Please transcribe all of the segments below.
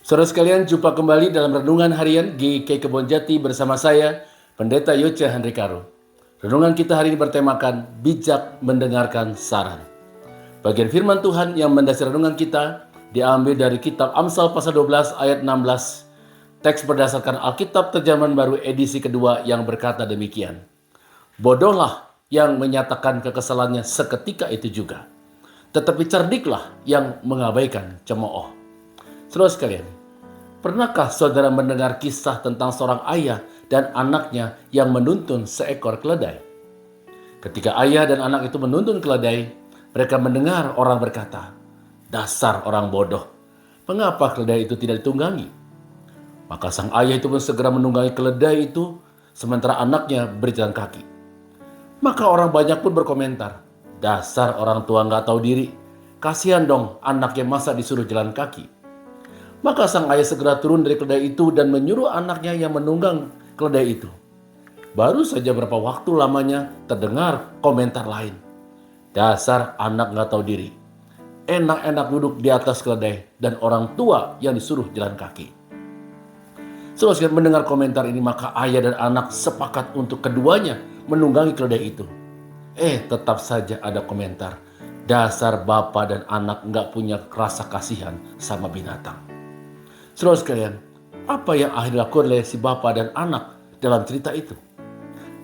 Saudara sekalian, jumpa kembali dalam Renungan Harian GK Kebonjati bersama saya, Pendeta Yoce Handrikaro. Renungan kita hari ini bertemakan bijak mendengarkan saran. Bagian firman Tuhan yang mendasari renungan kita diambil dari kitab Amsal pasal 12 ayat 16. Teks berdasarkan Alkitab Terjemahan Baru edisi kedua yang berkata demikian. Bodohlah yang menyatakan kekesalannya seketika itu juga, tetapi cerdiklah yang mengabaikan cemooh. Saudara sekalian, pernahkah saudara mendengar kisah tentang seorang ayah dan anaknya yang menuntun seekor keledai? Ketika ayah dan anak itu menuntun keledai, mereka mendengar orang berkata, "Dasar orang bodoh, mengapa keledai itu tidak ditunggangi?" Maka sang ayah itu pun segera menunggangi keledai itu, sementara anaknya berjalan kaki. Maka orang banyak pun berkomentar, "Dasar orang tua nggak tahu diri, kasihan dong anaknya masa disuruh jalan kaki." Maka sang ayah segera turun dari keledai itu dan menyuruh anaknya yang menunggang keledai itu. Baru saja berapa waktu lamanya terdengar komentar lain. "Dasar anak nggak tahu diri, enak-enak duduk di atas keledai dan orang tua yang disuruh jalan kaki." Setelah mendengar komentar ini, maka ayah dan anak sepakat untuk keduanya menunggangi keledai itu. Tetap saja ada komentar, "Dasar bapak dan anak nggak punya rasa kasihan sama binatang." Saudara sekalian, apa yang akhirnya dilakukan oleh si bapak dan anak dalam cerita itu?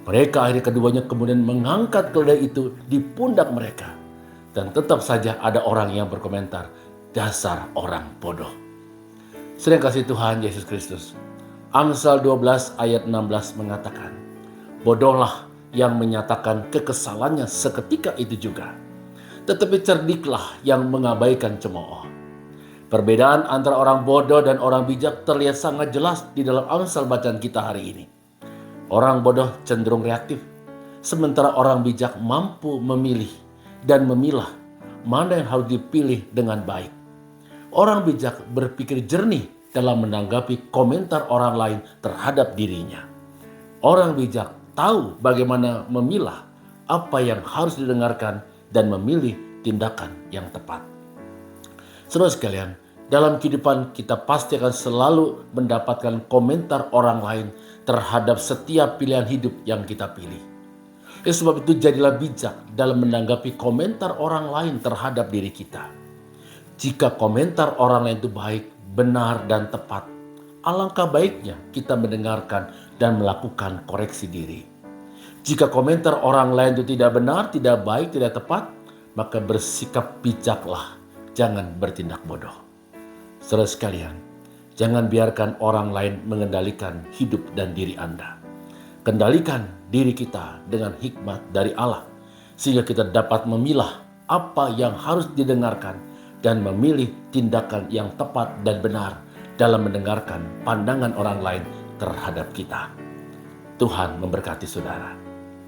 Mereka akhirnya keduanya kemudian mengangkat keledai itu di pundak mereka. Dan tetap saja ada orang yang berkomentar, "Dasar orang bodoh." Saudara kasih Tuhan Yesus Kristus, Amsal 12 ayat 16 mengatakan, "Bodohlah yang menyatakan kekesalannya seketika itu juga, tetapi cerdiklah yang mengabaikan cemooh." Perbedaan antara orang bodoh dan orang bijak terlihat sangat jelas di dalam Amsal bacaan kita hari ini. Orang bodoh cenderung reaktif, sementara orang bijak mampu memilih dan memilah mana yang harus dipilih dengan baik. Orang bijak berpikir jernih dalam menanggapi komentar orang lain terhadap dirinya. Orang bijak tahu bagaimana memilah apa yang harus didengarkan dan memilih tindakan yang tepat. Saudara sekalian, dalam kehidupan kita pasti akan selalu mendapatkan komentar orang lain terhadap setiap pilihan hidup yang kita pilih. Sebab itu jadilah bijak dalam menanggapi komentar orang lain terhadap diri kita. Jika komentar orang lain itu baik, benar, dan tepat, alangkah baiknya kita mendengarkan dan melakukan koreksi diri. Jika komentar orang lain itu tidak benar, tidak baik, tidak tepat, maka bersikap bijaklah, jangan bertindak bodoh. Saudara sekalian, jangan biarkan orang lain mengendalikan hidup dan diri Anda. Kendalikan diri kita dengan hikmat dari Allah, sehingga kita dapat memilah apa yang harus didengarkan dan memilih tindakan yang tepat dan benar dalam mendengarkan pandangan orang lain terhadap kita. Tuhan memberkati saudara.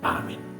Amin.